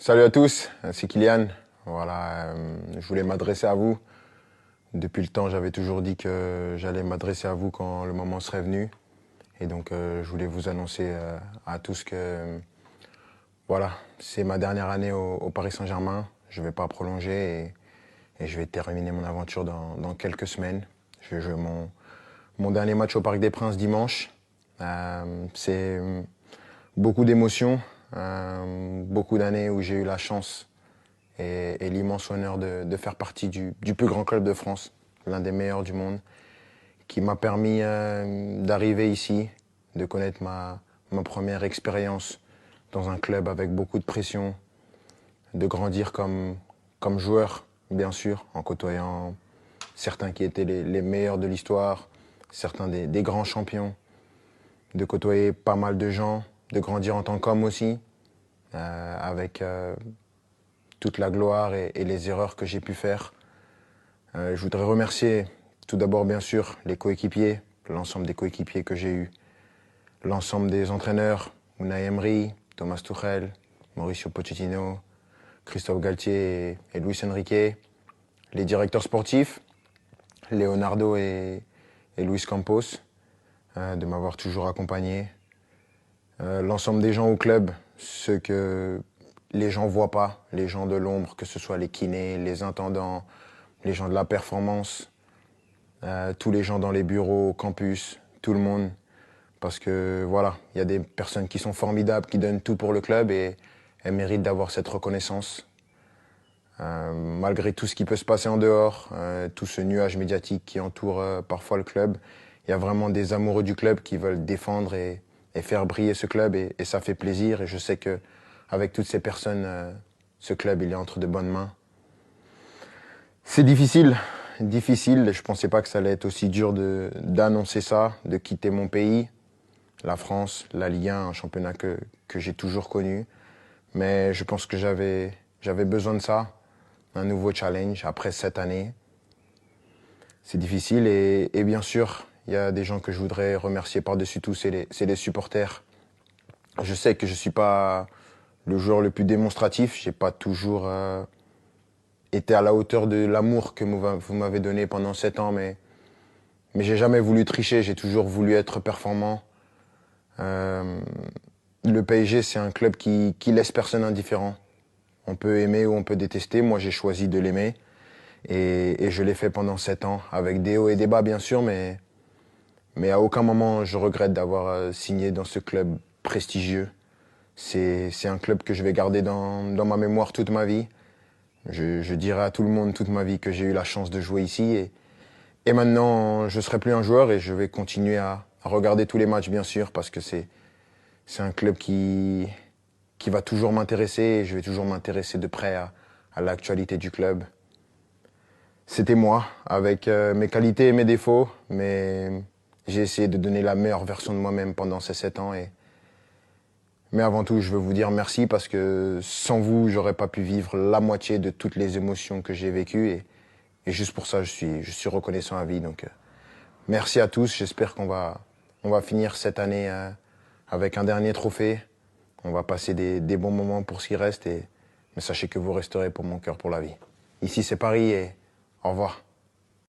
Salut à tous, c'est Kylian. Voilà, je voulais m'adresser à vous. Depuis le temps, j'avais toujours dit que j'allais m'adresser à vous quand le moment serait venu. Et donc, je voulais vous annoncer à tous que voilà, c'est ma dernière année au Paris Saint-Germain. Je ne vais pas prolonger et je vais terminer mon aventure dans quelques semaines. Je vais jouer mon dernier match au Parc des Princes dimanche. C'est beaucoup d'émotions, beaucoup d'années où j'ai eu la chance et l'immense honneur de faire partie du plus grand club de France, l'un des meilleurs du monde, qui m'a permis d'arriver ici, de connaître ma première expérience dans un club avec beaucoup de pression, de grandir comme joueur, bien sûr, en côtoyant certains qui étaient les meilleurs de l'histoire, certains des grands champions, de côtoyer pas mal de gens, de grandir en tant qu'homme aussi, avec toute la gloire et les erreurs que j'ai pu faire. Je voudrais remercier tout d'abord, bien sûr, les coéquipiers, l'ensemble des coéquipiers que j'ai eus, l'ensemble des entraîneurs, Unai Emery, Thomas Tuchel, Mauricio Pochettino, Christophe Galtier et Luis Enrique, les directeurs sportifs, Leonardo et Luis Campos, de m'avoir toujours accompagné, l'ensemble des gens au club, ceux que les gens voient pas, les gens de l'ombre, que ce soit les kinés, les intendants, les gens de la performance, tous les gens dans les bureaux, au campus, tout le monde. Parce que voilà, il y a des personnes qui sont formidables, qui donnent tout pour le club et elles méritent d'avoir cette reconnaissance. Malgré tout ce qui peut se passer en dehors, tout ce nuage médiatique qui entoure parfois le club, il y a vraiment des amoureux du club qui veulent défendre et faire briller ce club et ça fait plaisir. Et je sais que avec toutes ces personnes, ce club il est entre de bonnes mains. C'est difficile. Je pensais pas que ça allait être aussi dur d'annoncer ça, de quitter mon pays, la France, la Ligue 1, un championnat que j'ai toujours connu. Mais je pense que j'avais besoin de ça, un nouveau challenge après 7 années. C'est difficile et bien sûr, il y a des gens que je voudrais remercier par-dessus tout, c'est les supporters. Je sais que je suis pas le joueur le plus démonstratif, j'ai pas toujours été à la hauteur de l'amour que vous m'avez donné pendant 7 ans, mais j'ai jamais voulu tricher, j'ai toujours voulu être performant. Le PSG, c'est un club qui laisse personne indifférent. On peut aimer ou on peut détester. Moi, j'ai choisi de l'aimer et je l'ai fait pendant 7 ans, avec des hauts et des bas, bien sûr, mais à aucun moment je regrette d'avoir signé dans ce club prestigieux. C'est un club que je vais garder dans ma mémoire toute ma vie. Je dirai à tout le monde toute ma vie que j'ai eu la chance de jouer ici. Et maintenant, je ne serai plus un joueur et je vais continuer à regarder tous les matchs, bien sûr, parce que c'est un club qui va toujours m'intéresser et je vais toujours m'intéresser de près à l'actualité du club. C'était moi, avec mes qualités et mes défauts, mais j'ai essayé de donner la meilleure version de moi-même pendant ces 7 ans. Mais avant tout, je veux vous dire merci parce que sans vous, j'aurais pas pu vivre la moitié de toutes les émotions que j'ai vécues. Et juste pour ça, je suis reconnaissant à vie. Donc, merci à tous. J'espère qu'on va finir cette année avec un dernier trophée. On va passer des bons moments pour ce qui reste. Mais sachez que vous resterez pour mon cœur pour la vie. Ici, c'est Paris et au revoir.